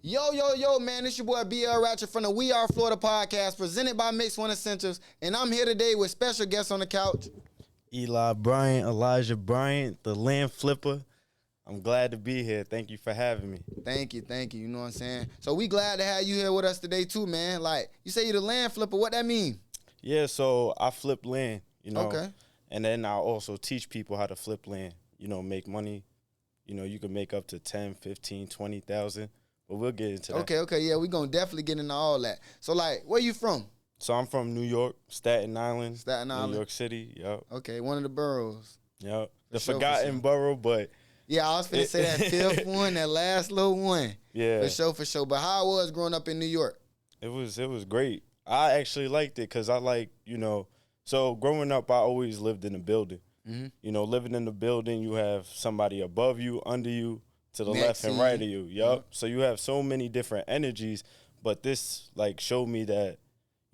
Yo, man, it's your boy BL Ratchet from the We Are Florida podcast, presented by Mix One Essentials, and I'm here today with special guests on the couch. Eli Bryant, Elijah Bryant, the land flipper. I'm glad to be here. Thank you for having me. Thank you, you know what I'm saying? So we glad to have you here with us today too, man. Like, you say you're the land flipper, what that mean? Yeah, so I flip land, Okay. And then I also teach people how to flip land, make money. You can make up to 10, 15, 20,000. But we'll get into that. Okay, yeah, we gonna definitely get into all that. So, like, where you from? So I'm from New York, Staten Island. Staten Island. New York City, yep. Okay, one of the boroughs. Yep. The forgotten borough, but... Yeah, I was finna say that fifth one, that last little one. Yeah. For sure. But how it was growing up in New York? It was great. I actually liked it because I like, so growing up, I always lived in a building. Mm-hmm. Living in the building, you have somebody above you, under you, to the left and right of you. Yep. So you have so many different energies, but this showed me that,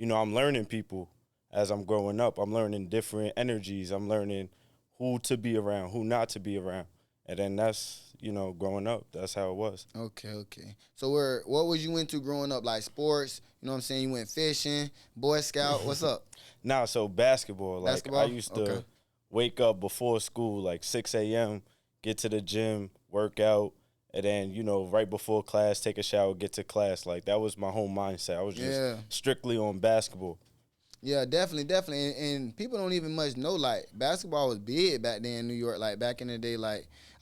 I'm learning people as I'm growing up. I'm learning different energies. I'm learning who to be around, who not to be around. And then that's, growing up, that's how it was. Okay. So what was you into growing up? Like sports, you know what I'm saying? You went fishing, Boy Scout, what's up? Nah, so basketball. Basketball? I used to wake up before school, 6 a.m., get to the gym, work out, and then, right before class, take a shower, get to class. That was my whole mindset. I was just strictly on basketball. Yeah, definitely. And people don't even much know, basketball was big back then in New York. Back in the day,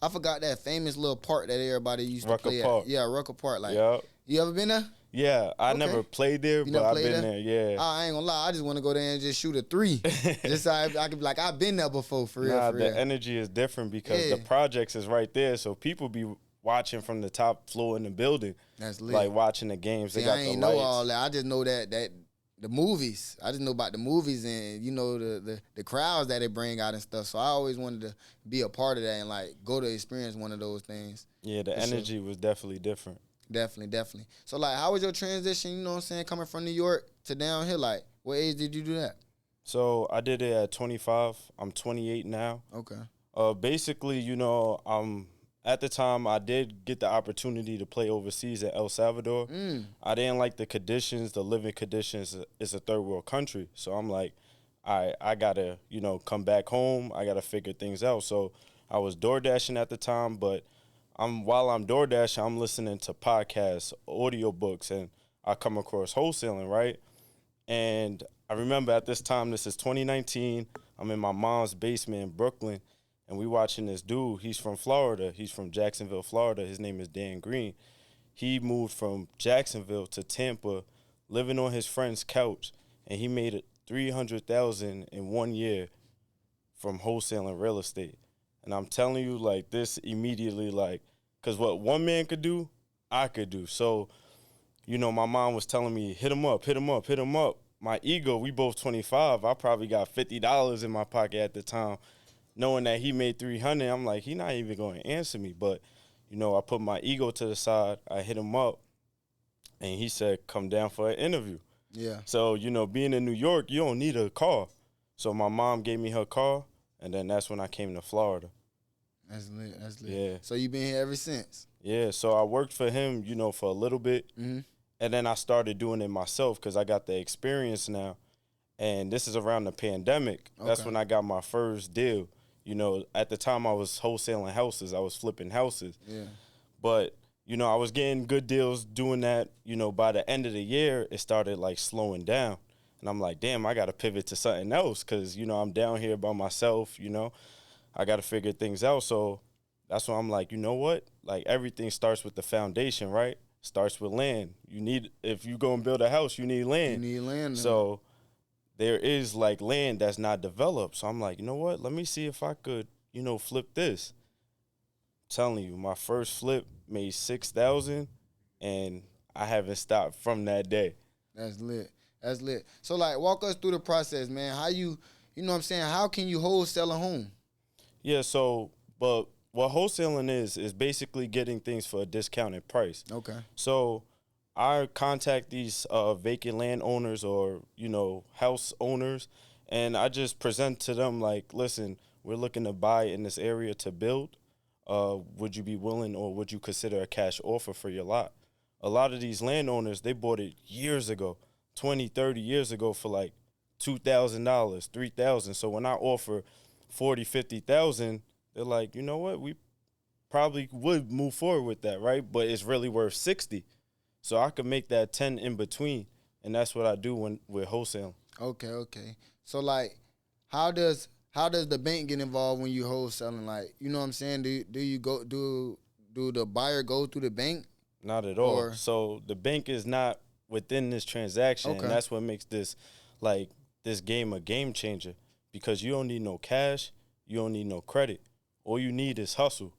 I forgot that famous little park that everybody used to play Park. at. Yeah, Rucker Park. Yep. You ever been there? Yeah, I never played there, but I've been there, yeah. I ain't gonna lie, I just want to go there and just shoot a three. Just so I can be like, I've been there before, for real. The energy is different because the projects is right there, so people be watching from the top floor in the building. That's lit. Watching the games. See, they got I ain't the lights. know all that. I just know that the movies. I just know about the movies and, the crowds that they bring out and stuff. So I always wanted to be a part of that and, go to experience one of those things. Yeah, the energy was definitely different. Definitely. So, how was your transition, you know what I'm saying, coming from New York to down here? What age did you do that? So, I did it at 25. I'm 28 now. Okay. Basically, at the time, I did get the opportunity to play overseas at El Salvador. I didn't like the conditions, the living conditions. It's a third world country. So, I'm like, I got to, come back home. I got to figure things out. So, I was door dashing at the time, but while I'm door dashing, I'm listening to podcasts, audiobooks, and I come across wholesaling, right? And I remember at this time, this is 2019, I'm in my mom's basement in Brooklyn, and we watching this dude. He's from Florida. He's from Jacksonville, Florida. His name is Dan Green. He moved from Jacksonville to Tampa, living on his friend's couch, and he made it $300,000 in 1 year from wholesaling real estate. And I'm telling you, this immediately, because what one man could do, I could do. So, my mom was telling me, hit him up. My ego, we both 25. I probably got $50 in my pocket at the time. Knowing that he made $300, I'm like, he not even going to answer me. But, I put my ego to the side. I hit him up, and he said, come down for an interview. Yeah. So, being in New York, you don't need a car. So my mom gave me her car. And then that's when I came to Florida. That's lit. Yeah. So you been here ever since? Yeah. So I worked for him, for a little bit. Mm-hmm. And then I started doing it myself because I got the experience now. And this is around the pandemic. Okay. That's when I got my first deal. At the time I was wholesaling houses. I was flipping houses. Yeah. But, I was getting good deals doing that. By the end of the year, it started slowing down. And I'm like, damn, I got to pivot to something else because, I'm down here by myself, I got to figure things out. So that's why I'm like, you know what? Everything starts with the foundation, right? Starts with land. If you go and build a house, you need land. You need land. So there is land that's not developed. So I'm like, you know what? Let me see if I could, flip this. I'm telling you, my first flip made $6,000 and I haven't stopped from that day. That's lit. So, walk us through the process, man. How you know what I'm saying? How can you wholesale a home? Yeah, but what wholesaling is basically getting things for a discounted price. Okay. So I contact these vacant landowners or, house owners, and I just present to them listen, we're looking to buy in this area to build. Would you be willing or would you consider a cash offer for your lot? a lot of these landowners, they bought it years ago, 20, 30 years ago for like $2,000, $3,000. So when I offer 40, 50,000, they're like, you know what? We probably would move forward with that, right? But it's really worth 60. So I could make that 10 in between. And that's what I do when with wholesaling. Okay. So like, how does the bank get involved when you wholesaling? Like, you know what I'm saying? Do you go do the buyer go through the bank? Not at all. So the bank is not within this transaction, Okay. and that's what makes this game a game changer, because you don't need no cash, you don't need no credit. All you need is hustle,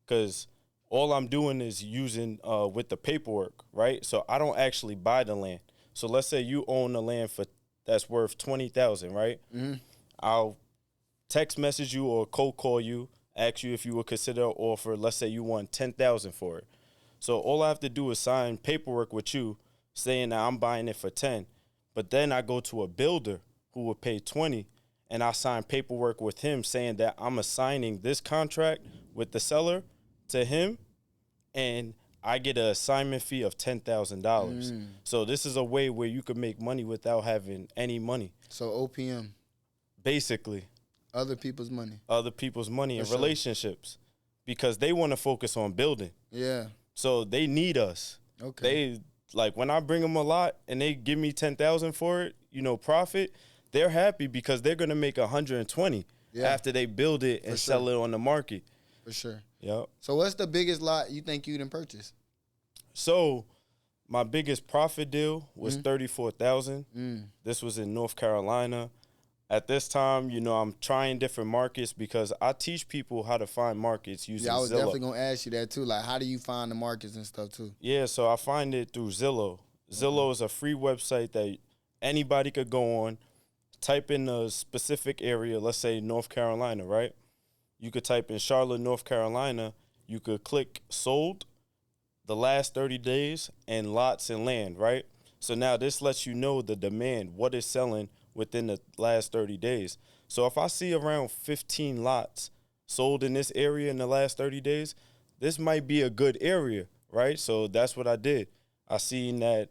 because all I'm doing is using with the paperwork, right? So I don't actually buy the land. So let's say you own the land that's worth $20,000, right? Mm-hmm. I'll text message you or cold call you, ask you if you would consider an offer. Let's say you want $10,000 for it. So all I have to do is sign paperwork with you saying that I'm buying it for 10. But then I go to a builder who would pay 20, and I sign paperwork with him saying that I'm assigning this contract with the seller to him, and I get an assignment fee of $10,000. So this is a way where you could make money without having any money. So OPM, basically. Other people's money and sure. Relationships, because they want to focus on building. Yeah. So they need us. Okay. Like when I bring them a lot and they give me 10,000 for it, profit, they're happy because they're going to make 120 after they build it and sell it on the market. For sure. Yep. So what's the biggest lot you think you done purchased? So my biggest profit deal was $34,000. This was in North Carolina. At this time, I'm trying different markets because I teach people how to find markets using Zillow. Yeah, I was definitely going to ask you that too. Like, how do you find the markets and stuff too? Yeah, so I find it through Zillow. Zillow is a free website that anybody could go on, type in a specific area, let's say North Carolina, right? You could type in Charlotte, North Carolina. You could click sold, the last 30 days, and lots and land, right? So now this lets you know the demand, what is selling within the last 30 days. So if I see around 15 lots sold in this area in the last 30 days, this might be a good area, right? So that's what I did. I seen that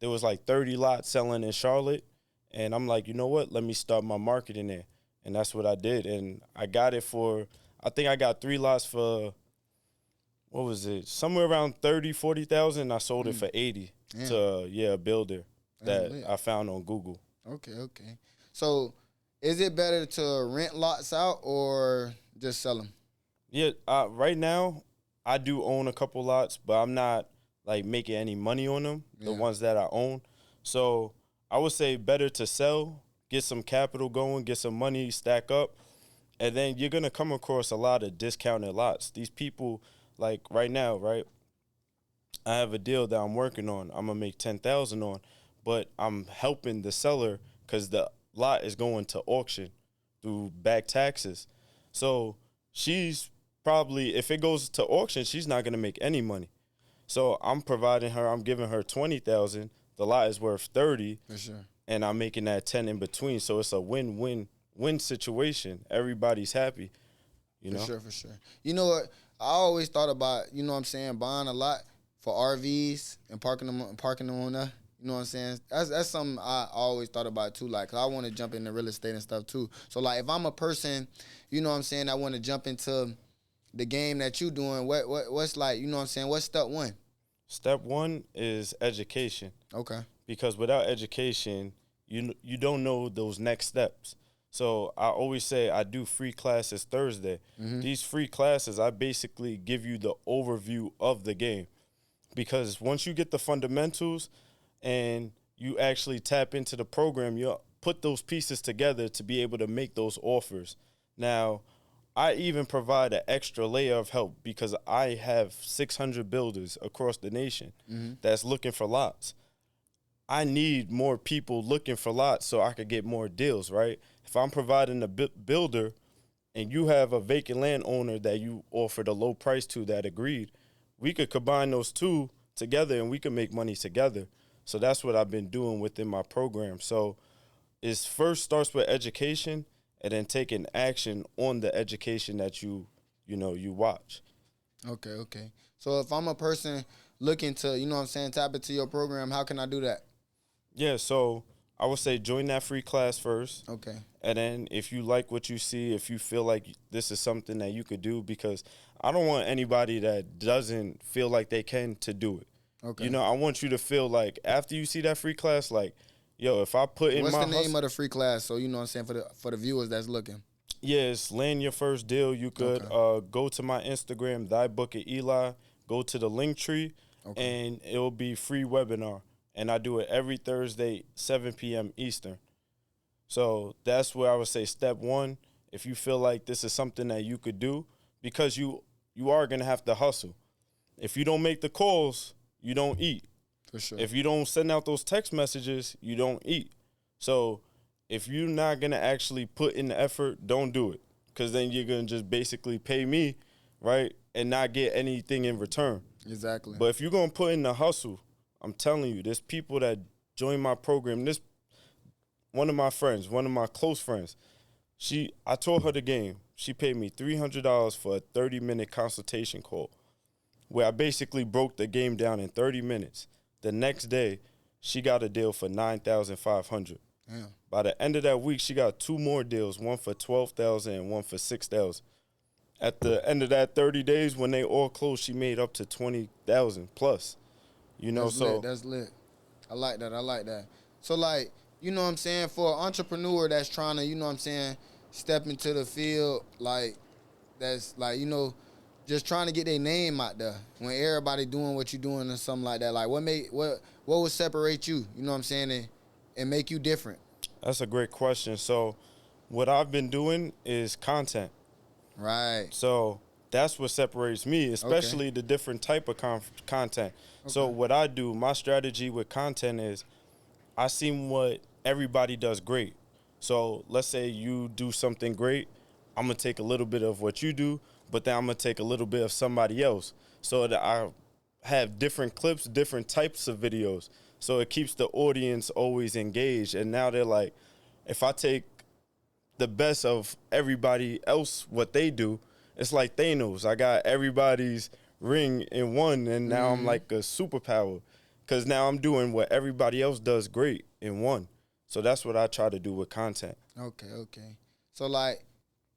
there was like 30 lots selling in Charlotte, and I'm like, you know what? Let me start my marketing there. And that's what I did. And I got it for, I think I got 3 lots for, what was it? Somewhere around 30, 40,000. I sold it for 80 to a builder that I found on Google. Okay. So is it better to rent lots out or just sell them? Yeah, right now I do own a couple lots, but I'm not like making any money on them, the ones that I own. So I would say better to sell, get some capital going, get some money, stack up, and then you're going to come across a lot of discounted lots. These people, like right now, right, I have a deal that I'm working on. I'm going to make $10,000 on, but I'm helping the seller because the lot is going to auction through back taxes. So she's probably, if it goes to auction, she's not going to make any money. So I'm giving her 20,000. The lot is worth 30. For sure. And I'm making that 10 in between. So it's a win-win situation. Everybody's happy. For sure. You know what? I always thought about, buying a lot for RVs and parking them on there. You know what I'm saying? That's something I always thought about too. Like, 'cause I want to jump into real estate and stuff too. So like, if I'm a person, I want to jump into the game that you doing. What's like, what's step one? Step one is education. Okay. Because without education, you don't know those next steps. So I always say I do free classes Thursday. These free classes, I basically give you the overview of the game. Because once you get the fundamentals and you actually tap into the program, you put those pieces together to be able to make those offers. Now, I even provide an extra layer of help because I have 600 builders across the nation that's looking for lots. I need more people looking for lots so I could get more deals, right? If I'm providing a builder and you have a vacant landowner that you offered a low price to that agreed, we could combine those two together and we could make money together. So that's what I've been doing within my program. So it first starts with education and then taking action on the education that you watch. Okay. So if I'm a person, looking to, you know what I'm saying, tap into your program, how can I do that? Yeah, so I would say join that free class first. Okay. And then if you like what you see, if you feel like this is something that you could do, because I don't want anybody that doesn't feel like they can to do it. Okay. You know, I want you to feel like after you see that free class, like, yo, if I put in What's my the name of the free class? So you know what I'm saying, for the viewers that's looking. Yeah, it's land your first deal. You could go to my Instagram, ThyBookofEli, go to the link tree, and it'll be free webinar. And I do it every Thursday, 7 p.m. Eastern. So that's where I would say step one, if you feel like this is something that you could do, because you are going to have to hustle. If you don't make the calls, you don't eat. For sure. If you don't send out those text messages, you don't eat. So if you're not going to actually put in the effort, don't do it, because then you're going to just basically pay me, right, and not get anything in return. Exactly. But if you're going to put in the hustle, I'm telling you, there's people that join my program. One of my friends, one of my close friends, I told her the game. She paid me $300 for a 30-minute consultation call where I basically broke the game down in 30 minutes. The next day, she got a deal for $9,500. Yeah. By the end of that week, she got 2 more deals, one for $12,000 and one for $6,000. At the end of that 30 days, when they all closed, she made up to $20,000 plus. You know, that's lit. I like that. So, like, you know what I'm saying, for an entrepreneur that's trying to, you know what I'm saying, step into the field, like, that's, like, you know, just trying to get their name out there when everybody doing what you're doing or something like that. Like, what would separate you, you know what I'm saying, and make you different? That's a great question. So what I've been doing is content. Right. So that's what separates me, especially the different type of content. Okay. So what I do, my strategy with content is I see what everybody does great. So let's say you do something great. I'm going to take a little bit of what you do, but then I'm going to take a little bit of somebody else so that I have different clips, different types of videos. So it keeps the audience always engaged. And now they're like, if I take the best of everybody else, what they do, it's like Thanos. I got everybody's ring in one, and now I'm like a superpower because now I'm doing what everybody else does great in one. So that's what I try to do with content. Okay. So, like,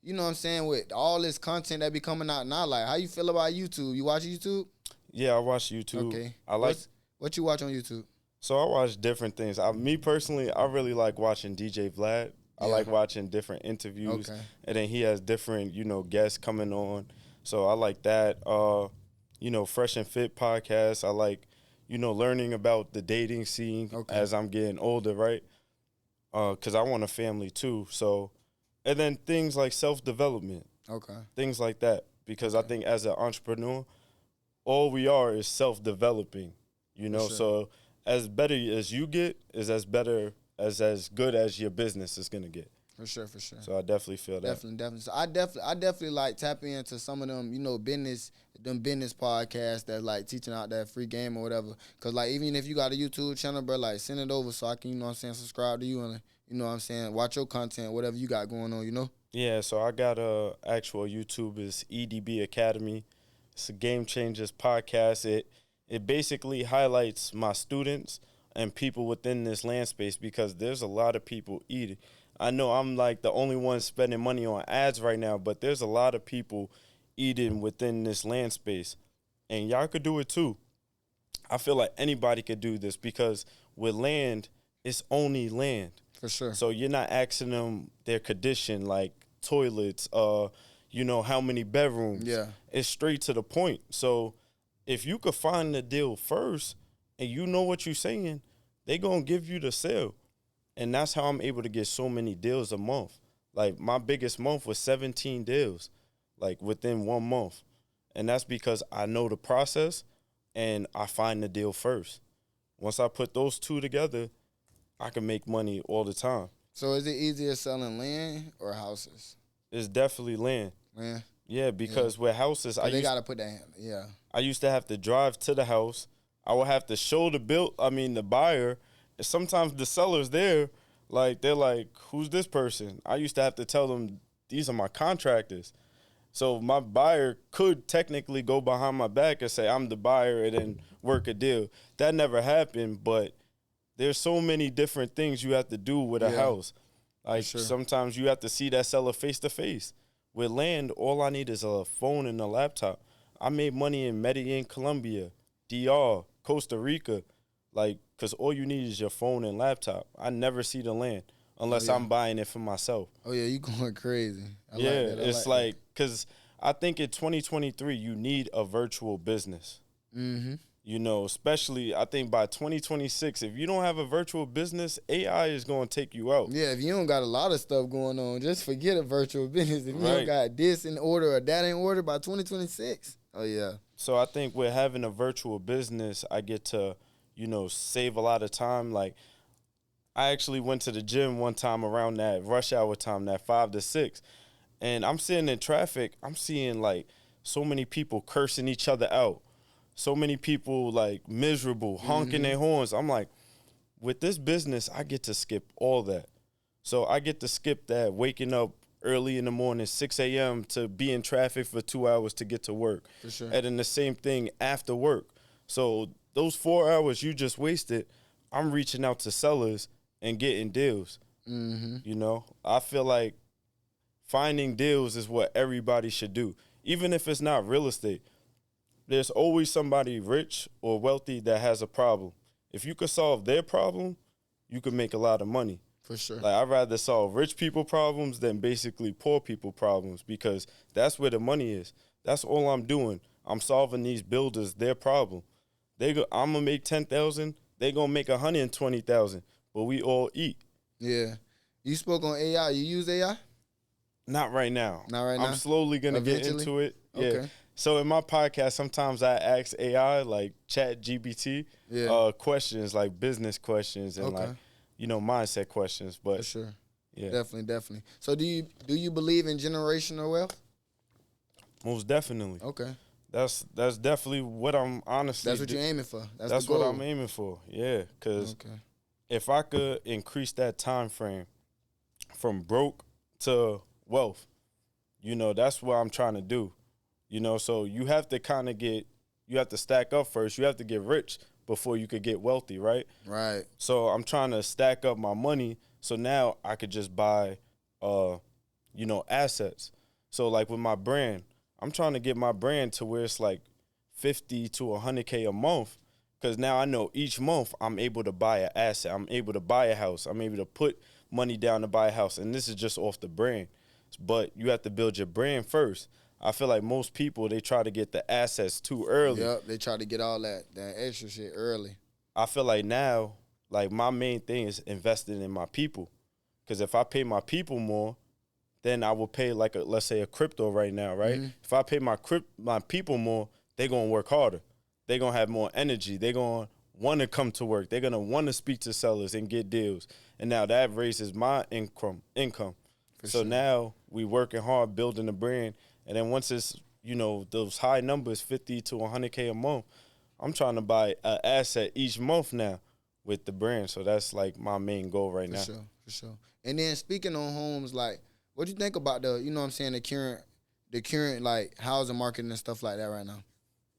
you know what I'm saying, with all this content that be coming out now, like, how you feel about YouTube? You watch YouTube? Yeah, I watch YouTube. Okay. I like what you watch on YouTube? So I watch different things. Me personally, I really like watching DJ Vlad. I like watching different interviews. Okay. And then he has different, guests coming on. So I like that. Fresh and Fit podcast. I like, learning about the dating scene as I'm getting older, right? Because I want a family too. So, and then things like self-development. Okay. Things like that. Because I think as an entrepreneur, all we are is self-developing, Sure. So as better as you get is as good as your business is gonna get. For sure. So I definitely feel that. Definitely. So I definitely like tapping into some of them, business podcasts that like teaching out that free game or whatever. Cause like even if you got a YouTube channel, bro, like send it over so I can, subscribe to you and watch your content, whatever you got going on, Yeah, so I got a actual YouTube is EDB Academy. It's a Game Changers podcast. It basically highlights my students and people within this land space because there's a lot of people eating. I know I'm like the only one spending money on ads right now, but there's a lot of people eating within this land space. And y'all could do it too. I feel like anybody could do this because with land, it's only land. For sure. So you're not asking them their condition, like toilets, how many bedrooms. Yeah. It's straight to the point. So if you could find the deal first and you know what you're saying, they going to give you the sale. And that's how I'm able to get so many deals a month. Like my biggest month was 17 deals, like within 1 month. And that's because I know the process and I find the deal first. Once I put those two together, I can make money all the time. So is it easier selling land or houses? It's definitely land. Land? Yeah, because with houses, they got to put that in. Yeah. I used to have to drive to the house. I would have to show the buyer. Sometimes the seller's there, like they're like, who's this person? I used to have to tell them, these are my contractors. So my buyer could technically go behind my back and say I'm the buyer and then work a deal. That never happened, but there's so many different things you have to do with a house. Like sometimes you have to see that seller face to face. With land, all I need is a phone and a laptop. I made money in Medellin, Colombia, DR, Costa Rica, like, because all you need is your phone and laptop. I never see the land unless I'm buying it for myself. Oh, yeah, you going crazy. I like that. It's like, because I think in 2023, you need a virtual business. Mm-hmm. You know, especially I think by 2026, if you don't have a virtual business, AI is going to take you out. Yeah, if you don't got a lot of stuff going on, just forget a virtual business. If you don't got this in order or that in order by 2026, oh, yeah. So I think with having a virtual business, I get to, you know, save a lot of time. Like, I actually went to the gym one time around that rush hour time, that 5 to 6, and I'm sitting in traffic. I'm seeing, like, so many people cursing each other out. So many people, like, miserable, honking their horns. I'm like, with this business, I get to skip all that. So I get to skip that waking up early in the morning, 6 a.m. to be in traffic for 2 hours to get to work. For sure. And then the same thing after work. So those 4 hours you just wasted, I'm reaching out to sellers and getting deals. Mm-hmm. You know, I feel like finding deals is what everybody should do. Even if it's not real estate, there's always somebody rich or wealthy that has a problem. If you could solve their problem, you could make a lot of money. For sure. Like, I'd rather solve rich people problems than basically poor people problems, because that's where the money is. That's all I'm doing. I'm solving these builders their problem. I'm gonna make 10,000. They gonna make 120,000. But we all eat. Yeah. You spoke on AI. You use AI? Not right now. Not right now? I'm slowly gonna get into it. Yeah. Okay. So in my podcast, sometimes I ask AI, like ChatGPT, questions like business questions and like, you know, mindset questions. But for sure. Yeah. Definitely. So do you believe in generational wealth? Most definitely. Okay. That's definitely what I'm honestly. That's what you're aiming for. That's what I'm aiming for. Yeah, because if I could increase that time frame from broke to wealth, you know, that's what I'm trying to do. You know, so you have to kind of you have to stack up first. You have to get rich before you could get wealthy, right? Right. So I'm trying to stack up my money so now I could just buy, you know, assets. So like with my brand, I'm trying to get my brand to where it's like 50 to 100K a month, because now I know each month I'm able to buy an asset. I'm able to buy a house. I'm able to put money down to buy a house, and this is just off the brand. But you have to build your brand first. I feel like most people, they try to get the assets too early. Yep, they try to get all that extra shit early. I feel like now, like, my main thing is investing in my people. Because if I pay my people more, then I will pay like let's say a crypto right now, right? Mm-hmm. If I pay my people more, they're going to work harder. They're going to have more energy. They're going to want to come to work. They're going to want to speak to sellers and get deals. And now that raises my income. So now we working hard building a brand. And then once it's, you know, those high numbers, 50 to 100K a month, I'm trying to buy an asset each month now with the brand. So that's like my main goal right now. For sure. And then speaking on homes, like, what do you think about the, you know what I'm saying, the current like housing market and stuff like that right now?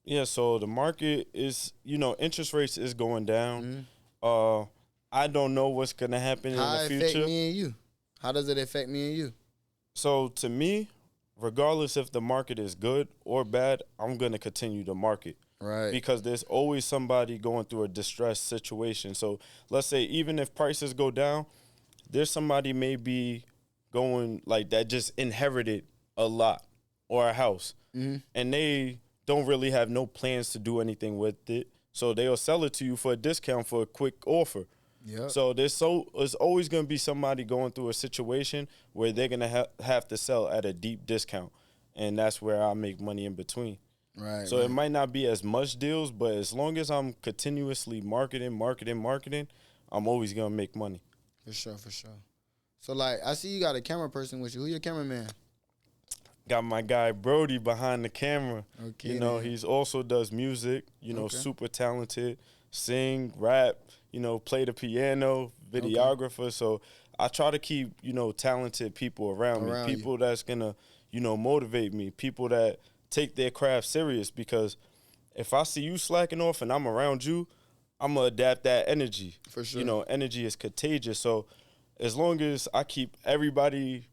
Yeah, so the market is, you know, interest rates is going down. Mm-hmm. I don't know what's going to happen in the future. How affect me and you? How does it affect me and you? So to me, regardless if the market is good or bad, I'm going to continue to market. Right. Because there's always somebody going through a distressed situation. So let's say even if prices go down, there's somebody maybe going like that just inherited a lot or a house. Mm-hmm. And they don't really have no plans to do anything with it. So they'll sell it to you for a discount for a quick offer. Yep. So there's always going to be somebody going through a situation where they're going to have to sell at a deep discount. And that's where I make money in between. Right. So it might not be as much deals, but as long as I'm continuously marketing, I'm always going to make money. For sure. So, like, I see you got a camera person with you. Who your cameraman? Got my guy Brody behind the camera. Okay. You know, he's also does music, you know, super talented, sing, rap, you know, play the piano, videographer. Okay. So I try to keep, you know, talented people around me, people that's going to, motivate me. People that take their craft serious, because if I see you slacking off and I'm around you, I'm going to adapt that energy. For sure. Energy is contagious. So as long as I keep everybody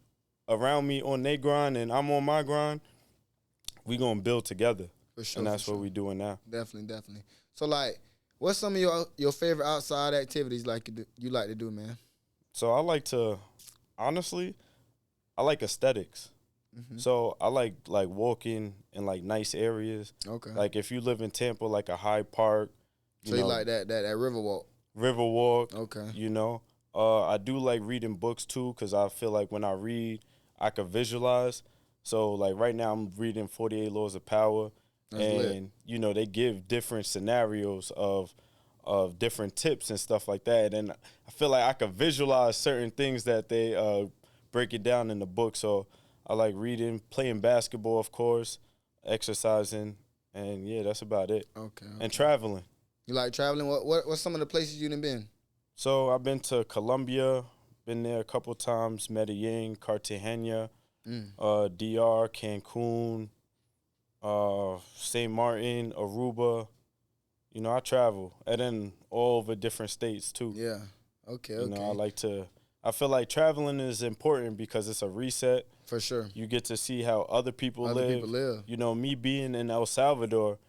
around me on their grind and I'm on my grind, we going to build together. For sure. And that's what we doing now. Definitely. So, like, what's some of your favorite outside activities you like to do, man? So honestly, I like aesthetics. Mm-hmm. So I like walking in like nice areas. Okay. Like if you live in Tampa, like a Hyde Park. You like that river walk? River walk. Okay. I do like reading books too, because I feel like when I read, I could visualize. So like right now I'm reading 48 Laws of Power. That's and lit. They give different scenarios of different tips and stuff like that. And I feel like I could visualize certain things that they break it down in the book. So I like reading, playing basketball, of course, exercising, and yeah, that's about it. Okay. And traveling. You like traveling? What's some of the places you done been? So I've been to Colombia, been there a couple times, Medellin, Cartagena, DR, Cancun, St. Martin, Aruba. I travel, and then all over different states too. Yeah. Okay. I feel like traveling is important because it's a reset. For sure. You get to see how other people live. Me being in El Salvador,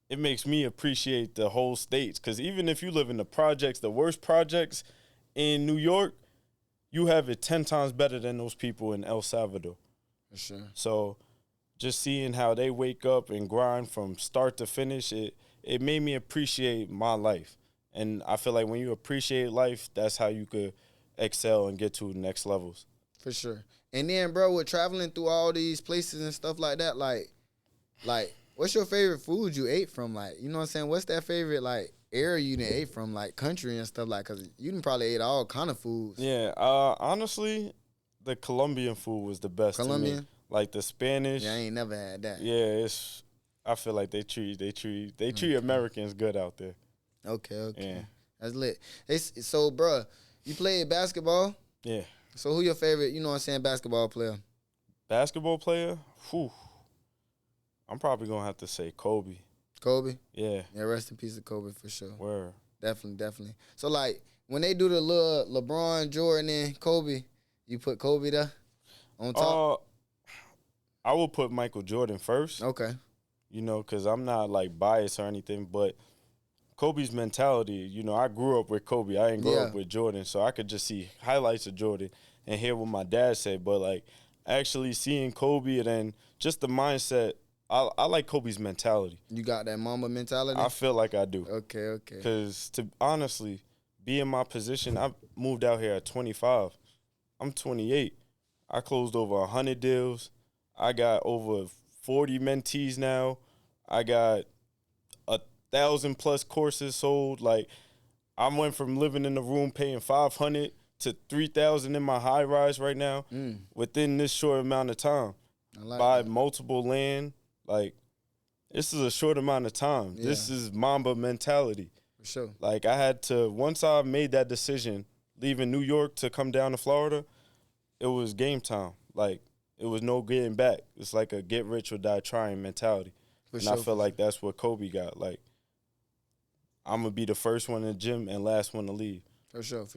it makes me appreciate the whole states. Because even if you live in the worst projects in New York, you have it 10 times better than those people in El Salvador. For sure. So just seeing how they wake up and grind from start to finish, it made me appreciate my life. And I feel like when you appreciate life, that's how you could excel and get to the next levels. For sure. And then, bro, with traveling through all these places and stuff like that, like, what's your favorite food you ate from? Like, you know what I'm saying? What's that favorite, like, area you done ate from, like, country and stuff like? Because you done probably ate all kind of foods. Yeah. Honestly, the Colombian food was the best to me. Like the Spanish. Yeah, I ain't never had that. Yeah, I feel like they treat Americans good out there. Okay. Yeah. That's lit. So, bro, you played basketball? Yeah. So who your favorite, basketball player? Basketball player? Whew. I'm probably going to have to say Kobe. Kobe? Yeah. Yeah, rest in peace to Kobe for sure. Word. Definitely. So, like, when they do the little LeBron, Jordan, and Kobe, you put Kobe there on top? I will put Michael Jordan first. Okay. Because I'm not, like, biased or anything, but Kobe's mentality, I grew up with Kobe. I didn't grow up with Jordan, so I could just see highlights of Jordan and hear what my dad said. But, like, actually seeing Kobe and then just the mindset, I like Kobe's mentality. You got that Mamba mentality? I feel like I do. Okay. Because, to honestly, be in my position, I moved out here at 25. I'm 28. I closed over 100 deals. I got over 40 mentees now. I got 1,000+ courses sold. Like, I went from living in the room paying $500 to $3,000 in my high rise right now within this short amount of time. Buy multiple land. Like, this is a short amount of time. Yeah. This is Mamba mentality. For sure. Like, I had to, once I made that decision, leaving New York to come down to Florida, it was game time. Like, it was no getting back. It's like a get rich or die trying mentality. I feel like that's what Kobe got. Like, I'm going to be the first one in the gym and last one to leave. For sure.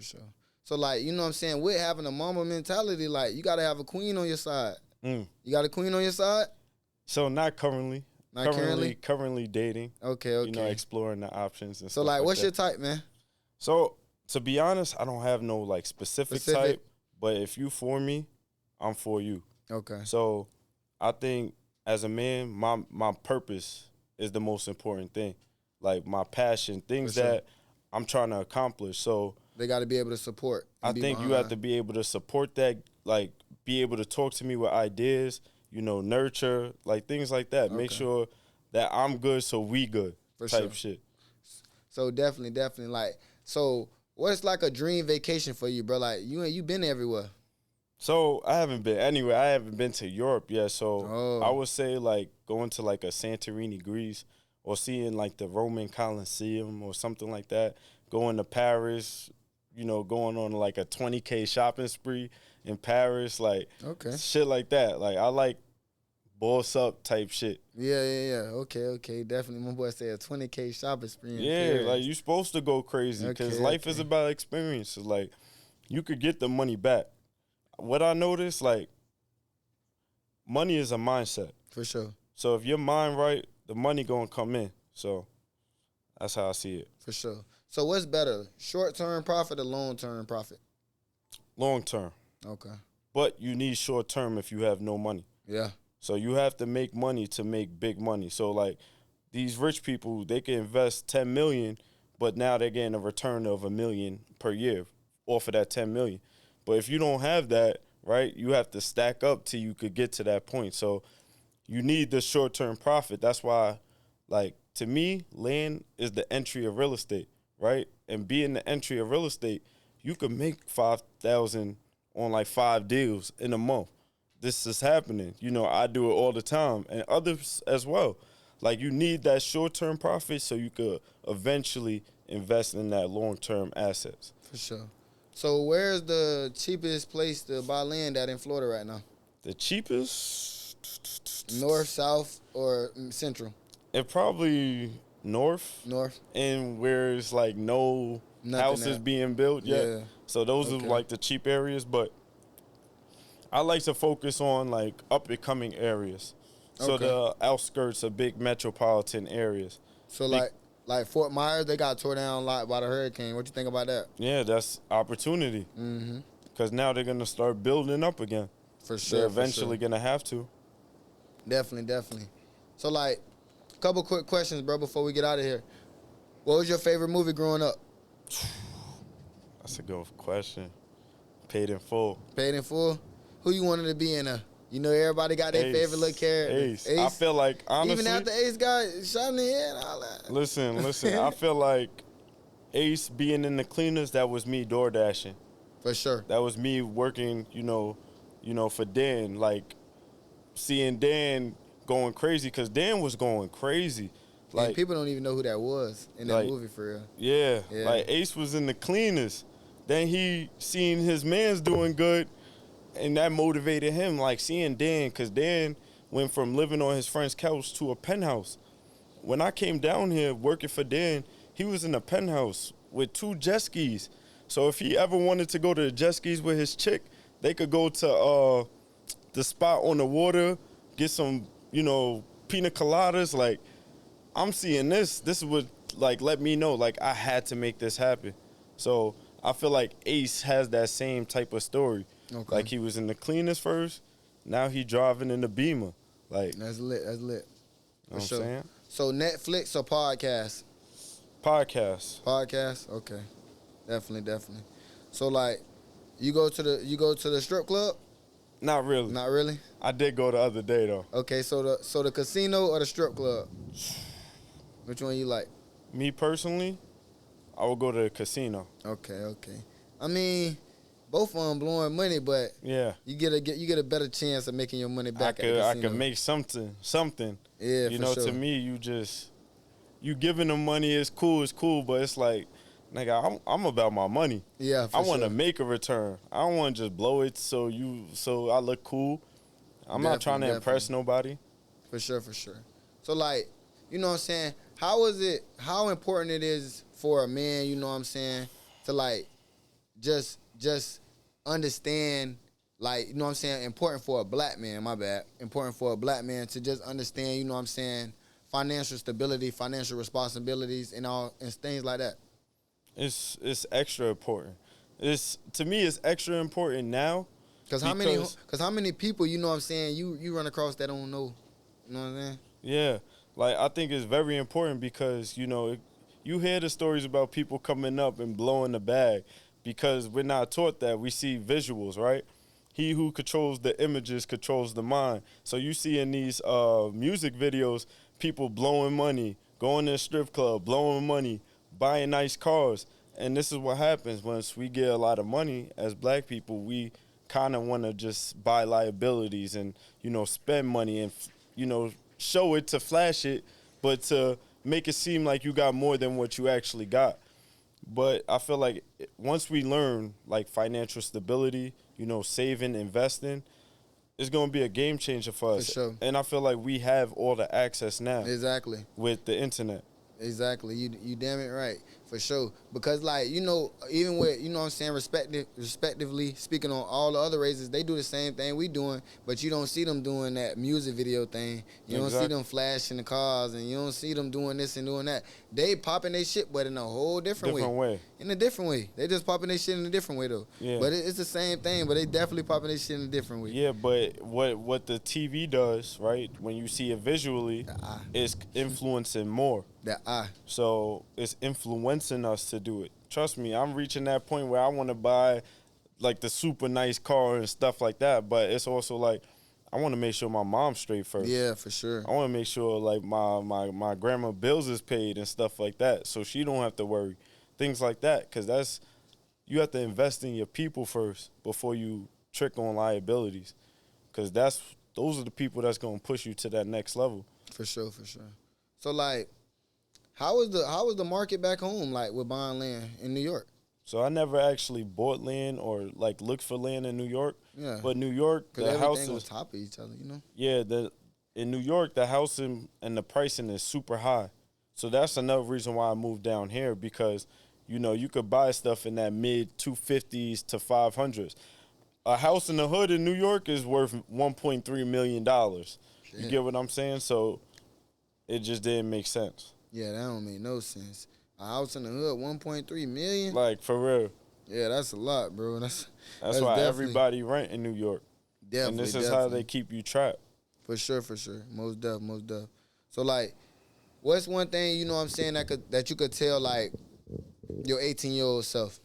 So, like, you know what I'm saying? With having a Mamba mentality, like, you got to have a queen on your side. You got a queen on your side? So, not currently. Not currently? Currently dating. Okay. Exploring the options and so, stuff like, what's that. your type, man? So, to be honest, I don't have no, like, specific type. But if you for me, I'm for you. Okay. So, I think as a man, my purpose is the most important thing. Like, my passion, things that I'm trying to accomplish. So, they got to be able to support. I think you have to be able to support that, like, be able to talk to me with ideas, nurture, like, things like that. Okay. Make sure that I'm good so we good shit. So, definitely. Like, so what's, like, a dream vacation for you, bro? Like, you been everywhere. So, I haven't been anywhere. I haven't been to Europe yet. So, I would say, like, going to, like, a Santorini, Greece, or seeing, like, the Roman Colosseum or something like that. Going to Paris, going on, like, a 20K shopping spree in Paris, like, shit like that. Like, I like boss up type shit. Yeah. Okay. Definitely. My boy said a 20K shopping spree. Yeah, like you supposed to go crazy because life is Okay. about experiences. Like you could get the money back. What I noticed, like money is a mindset. For sure. So if your mind right, the money gonna come in. So that's how I see it. For sure. So what's better, short-term profit or long-term profit? Long term. Okay. But you need short term if you have no money. Yeah. So you have to make money to make big money. So like these rich people, they can invest 10 million, but now they're getting a return of $1 million per year off of that 10 million. But if you don't have that, right, you have to stack up till you could get to that point. So you need the short-term profit. That's why, like, to me, land is the entry of real estate, right? And being the entry of real estate, you could make 5,000 on like 5 deals in a month. This is happening. You know, I do it all the time, and others as well. Like, you need that short-term profit so you could eventually invest in that long-term assets. For sure. So where's the cheapest place to buy land at in Florida right now? The cheapest? North, south, or central? It probably north. North. And where it's like no houses being built yet. Yeah. So those are like the cheap areas, but I like to focus on like up and coming areas. So the outskirts of big metropolitan areas. So like Fort Myers, they got tore down a lot by the hurricane. What you think about that? Yeah, that's opportunity. Mm-hmm. Because now they're going to start building up again. For sure. They're eventually going to have to. Definitely. So like, a couple quick questions, bro, before we get out of here. What was your favorite movie growing up? That's a good question. Paid in Full. Paid in Full? Who you wanted to be in a? You know, everybody got their favorite little character. Ace. I feel like, honestly. Even after Ace got shot in the head and all that. Listen. I feel like Ace being in the cleaners, that was me door dashing. For sure. That was me working, you know, for Dan. Like, seeing Dan going crazy, because Dan was going crazy. Like, and people don't even know who that was in that movie, for real. Yeah. Like, Ace was in the cleaners. Then he seen his mans doing good, and that motivated him, like, seeing Dan, because Dan went from living on his friend's couch to a penthouse. When I came down here working for Dan, he was in a penthouse with 2 jet skis. So if he ever wanted to go to the jet skis with his chick, they could go to the spot on the water, get some, you know, pina coladas. Like, I'm seeing this. This would, like, let me know, like, I had to make this happen. So I feel like Ace has that same type of story. Okay. Like, he was in the cleaners first. Now he driving in the Beamer. Like, that's lit. You know what I'm saying? So Netflix or podcast? Podcast. Okay. Definitely. So like, you go to the strip club? Not really. Not really? I did go the other day though. Okay, so the casino or the strip club? Which one you like? Me personally, I would go to the casino. Okay. I mean, both of them blowing money, but yeah, you get a better chance of making your money back at the casino. I could make something. Yeah, you know, sure. To me, you giving them money is cool, but it's like, nigga, I'm about my money. Yeah, I want to make a return. I don't want to just blow it so I look cool. I'm not trying to impress nobody. For sure. So like, you know what I'm saying? How important it is for a man, you know what I'm saying, to like just understand, like, you know what I'm saying, important for a black man, important for a black man to just understand, you know what I'm saying, financial stability, financial responsibilities, and things like that. It's extra important. To me, it's extra important now. Cause how many people, you know what I'm saying, you run across that don't know, you know what I'm saying? Yeah, like, I think it's very important because, you know, you hear the stories about people coming up and blowing the bag because we're not taught that. We see visuals, right? He who controls the images controls the mind. So you see in these music videos, people blowing money, going to a strip club, blowing money, buying nice cars. And this is what happens once we get a lot of money as black people. We kind of want to just buy liabilities and, you know, spend money and, you know, show it to flash it, but to make it seem like you got more than what you actually got. But I feel like once we learn, like, financial stability, you know, saving, investing, it's gonna be a game changer for us. For sure. And I feel like we have all the access now. Exactly. With the internet. Exactly. You damn it right. For sure. Because, like, you know, even with, you know what I'm saying, respectively speaking on all the other races, they do the same thing we doing, but you don't see them doing that music video thing. You don't see them flashing the cars, and you don't see them doing this and doing that. They popping their shit, but in a whole different way. In a different way. They just popping their shit in a different way, though. Yeah. But it's the same thing, but they definitely popping their shit in a different way. Yeah, but what the TV does, right, when you see it visually, is influencing more. So it's influencing us to do it. Trust me, I'm reaching that point where I want to buy like the super nice car and stuff like that. But it's also like I want to make sure my mom's straight first. Yeah, for sure. I want to make sure like my grandma bills is paid and stuff like that, so she don't have to worry. Things like that, because you have to invest in your people first before you trick on liabilities, because those are the people that's gonna push you to that next level. For sure. So like, how was the market back home, like, with buying land in New York? So I never actually bought land or like looked for land in New York. Yeah. But New York, the houses on top of each other, you know. Yeah, in New York, the housing and the pricing is super high. So that's another reason why I moved down here, because you know you could buy stuff in that mid 250s to 500s. A house in the hood in New York is worth $1.3 million. You get what I'm saying? So it just didn't make sense. Yeah, that don't make no sense. A house in the hood, $1.3 million? Like, for real. Yeah, that's a lot, bro. That's why everybody rent in New York. Definitely. And this is how they keep you trapped. For sure. Most def. So, like, what's one thing, you know what I'm saying, that you could tell, like, your 18-year-old self?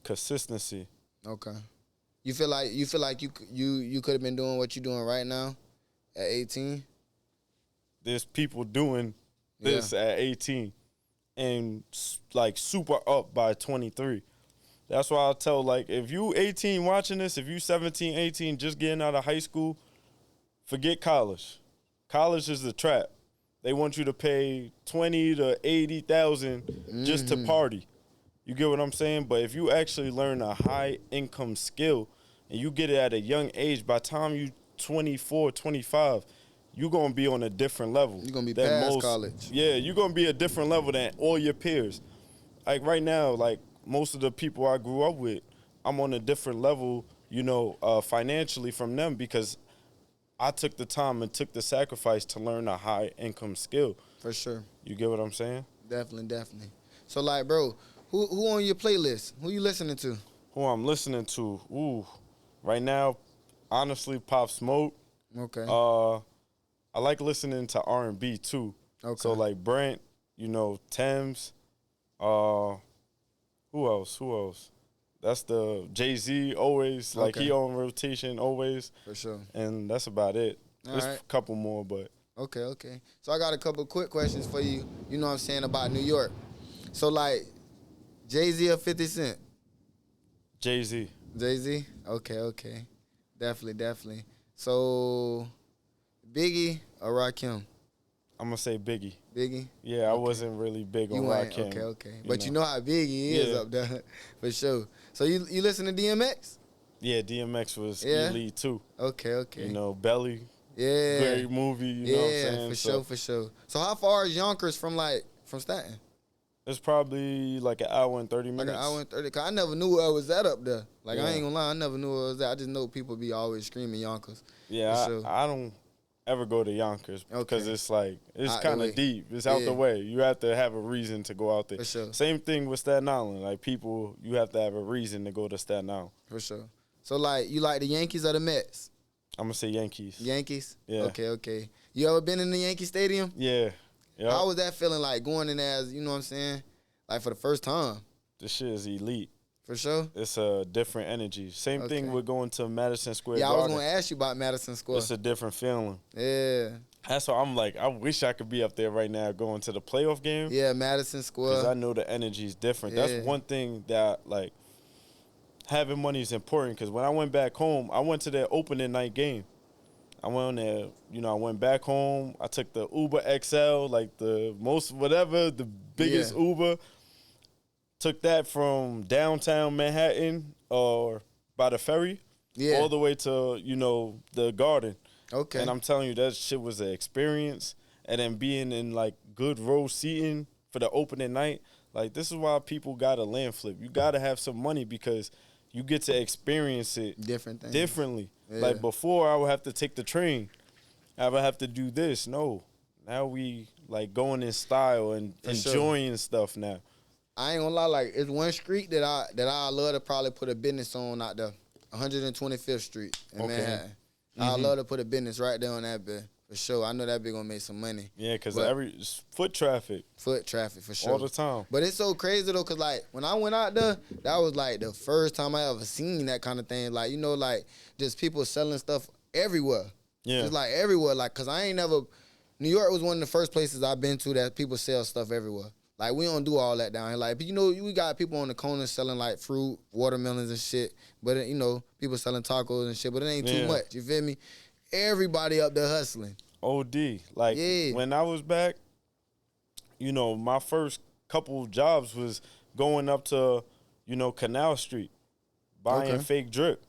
Consistency. Okay. You feel like you could have been doing what you're doing right now at 18? There's people doing this at 18 and like super up by 23. That's why I tell, like, if you 18 watching this, if you 17, 18, just getting out of high school, forget college. College is the trap. They want you to pay 20 to 80,000 just to party. You get what I'm saying? But if you actually learn a high income skill and you get it at a young age, by the time you 24, 25, you're going to be on a different level. You're going to be past college. Yeah, you're going to be a different level than all your peers. Like right now, like most of the people I grew up with, I'm on a different level, you know, financially from them, because I took the time and took the sacrifice to learn a high income skill. For sure. You get what I'm saying? Definitely. So, like, bro, who on your playlist? Who you listening to? Who I'm listening to? Ooh, right now, honestly, Pop Smoke. Okay. I like listening to R&B too. Okay. So like Brent, you know, Thames. Who else? That's the Jay-Z always. Like he on rotation always. For sure. And that's about it. There's a couple more, but. Okay. So I got a couple quick questions for you. You know what I'm saying, about New York. So like, Jay-Z or 50 Cent? Jay-Z. Jay-Z? Okay. Definitely. So, Biggie or Rakim? I'm going to say Biggie. Biggie? Yeah, I wasn't really big on Rakim. Okay. But you know how Biggie is up there, for sure. So you listen to DMX? Yeah, DMX was elite too. Okay. You know, Belly. Yeah. Great movie, you know what I'm saying? For sure. So how far is Yonkers from Staten? It's probably like an hour and 30 minutes. Like an hour and 30. Cause I never knew where it was at up there. Like, I ain't gonna lie, I never knew where it was at. I just know people be always screaming Yonkers. Yeah, sure. I don't ever go to Yonkers because it's like, it's kind of deep. It's out the way. You have to have a reason to go out there. For sure. Same thing with Staten Island. Like, people, you have to have a reason to go to Staten Island. For sure. So, like, you like the Yankees or the Mets? I'm going to say Yankees. Yankees? Yeah. Okay. You ever been in the Yankee Stadium? Yeah. Yep. How was that feeling, like, going in there as, you know what I'm saying, like, for the first time? This shit is elite. For sure? It's a different energy. Same thing with going to Madison Square Garden. Yeah, I was going to ask you about Madison Square. It's a different feeling. Yeah. That's why I'm like, I wish I could be up there right now going to the playoff game. Yeah, Madison Square. Because I know the energy is different. Yeah. That's one thing that, like, having money is important. Because when I went back home, I went to their opening night game. I went on there, you know, I went back home. I took the Uber XL, like the most, whatever, the biggest Uber. Took that from downtown Manhattan or by the ferry, all the way to, you know, the garden. Okay. And I'm telling you, that shit was an experience. And then being in, like, good row seating for the opening night, like, this is why people got to land flip. You got to have some money because you get to experience it differently. Yeah. Like, before, I would have to take the train. I would have to do this. No. Now we, like, going in style and enjoying stuff now. I ain't gonna lie, like, it's one street that I love to probably put a business on out there, 125th Street in Manhattan. I love to put a business right there on that bit, for sure. I know that bit gonna make some money. Yeah, because foot traffic. Foot traffic, for sure. All the time. But it's so crazy, though, because, like, when I went out there, that was, like, the first time I ever seen that kind of thing. Like, you know, like, just people selling stuff everywhere. Yeah. Just, like, everywhere. Like, because I ain't never, New York was one of the first places I've been to that people sell stuff everywhere. Like, we don't do all that down here. Like, you know, we got people on the corner selling, like, fruit, watermelons and shit. But, you know, people selling tacos and shit. But it ain't too much. You feel me? Everybody up there hustling. OD. Like, when I was back, you know, my first couple jobs was going up to, you know, Canal Street, buying fake drip.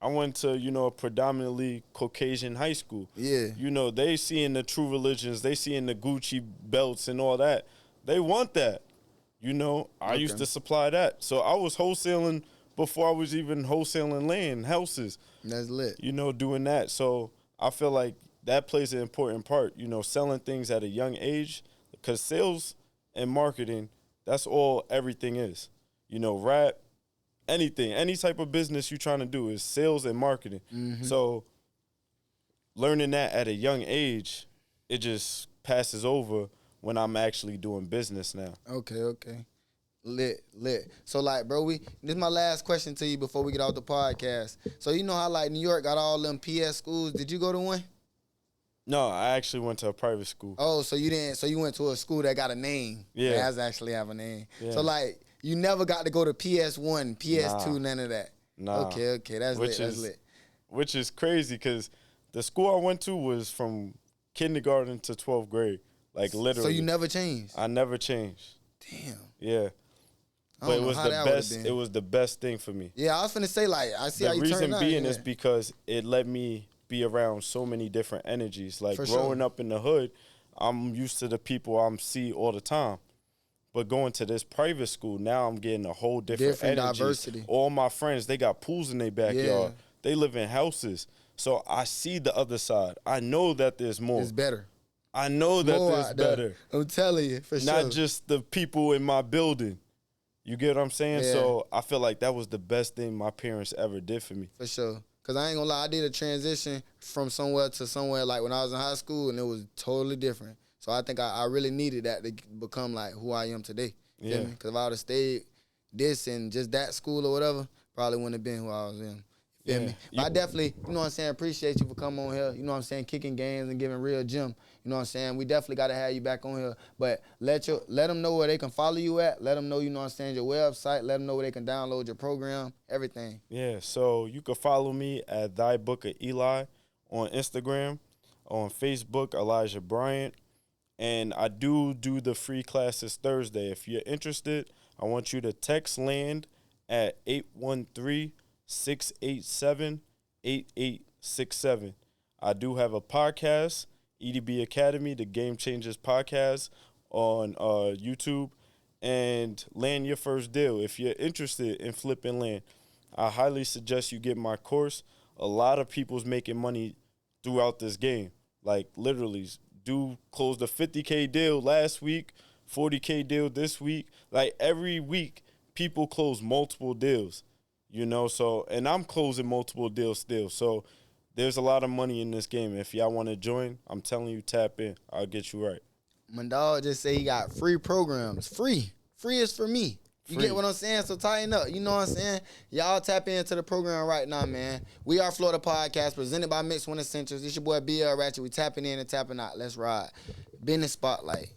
I went to, you know, a predominantly Caucasian high school. Yeah. You know, they seeing the true religions. They seeing the Gucci belts and all that. They want that. You know, I used to supply that. So I was wholesaling before I was even wholesaling land, houses. That's lit. You know, doing that. So I feel like that plays an important part, you know, selling things at a young age. Because sales and marketing, that's all everything is. You know, rap, anything, any type of business you're trying to do is sales and marketing. So learning that at a young age, it just passes over when I'm actually doing business now. Okay. Lit. So, like, bro, this is my last question to you before we get off the podcast. So, you know how, like, New York got all them PS schools? Did you go to one? No, I actually went to a private school. Oh, so you didn't? So you went to a school that got a name? Yeah, that does actually have a name. Yeah. So, like, you never got to go to PS1, PS2, none of that. Nah. Okay, that's lit. Which is crazy because the school I went to was from kindergarten to 12th grade. Like, literally. So you never changed? I never changed. Damn. Yeah. But it was the best. It was the best thing for me. Yeah, I was finna say, like, I see how you turned out. The reason being is because it let me be around so many different energies. Like, growing up in the hood, I'm used to the people I'm see all the time. But going to this private school, now I'm getting a whole different energy. Diversity. All my friends, they got pools in their backyard. Yeah. They live in houses. So I see the other side. I know that there's more. It's better. I know that there's better. I'm telling you, for sure. Not just the people in my building. You get what I'm saying? Yeah. So I feel like that was the best thing my parents ever did for me. For sure. Because I ain't going to lie, I did a transition from somewhere to somewhere, like, when I was in high school, and it was totally different. So I think I really needed that to become, like, who I am today. Yeah. Because if I would have stayed this and just that school or whatever, probably wouldn't have been who I was in. Feel me? But I definitely, you know what I'm saying, appreciate you for coming on here, you know what I'm saying, kicking games and giving real gym. You know what I'm saying? We definitely got to have you back on here. But let them know where they can follow you at. Let them know, you know what I'm saying, your website. Let them know where they can download your program, everything. Yeah, so you can follow me at ThyBookofEli on Instagram, on Facebook, Elijah Bryant. And I do the free classes Thursday. If you're interested, I want you to text LAND at 813-687-8867. I do have a podcast, EDB Academy, the Game Changers podcast on YouTube, and land your first deal. If you're interested in flipping land, I highly suggest you get my course. A lot of people's making money throughout this game. Like, literally, closed a 50K deal last week, 40K deal this week. Like, every week, people close multiple deals, you know. So, and I'm closing multiple deals still. So there's a lot of money in this game. If y'all want to join, I'm telling you, tap in. I'll get you right. My dog just say he got free programs. Free is for me. You get what I'm saying? So tighten up. You know what I'm saying? Y'all tap into the program right now, man. We Are Florida Podcast, presented by Mixed One Essentials. It's your boy BL Ratchet. We tapping in and tapping out. Let's ride. Business Spotlight.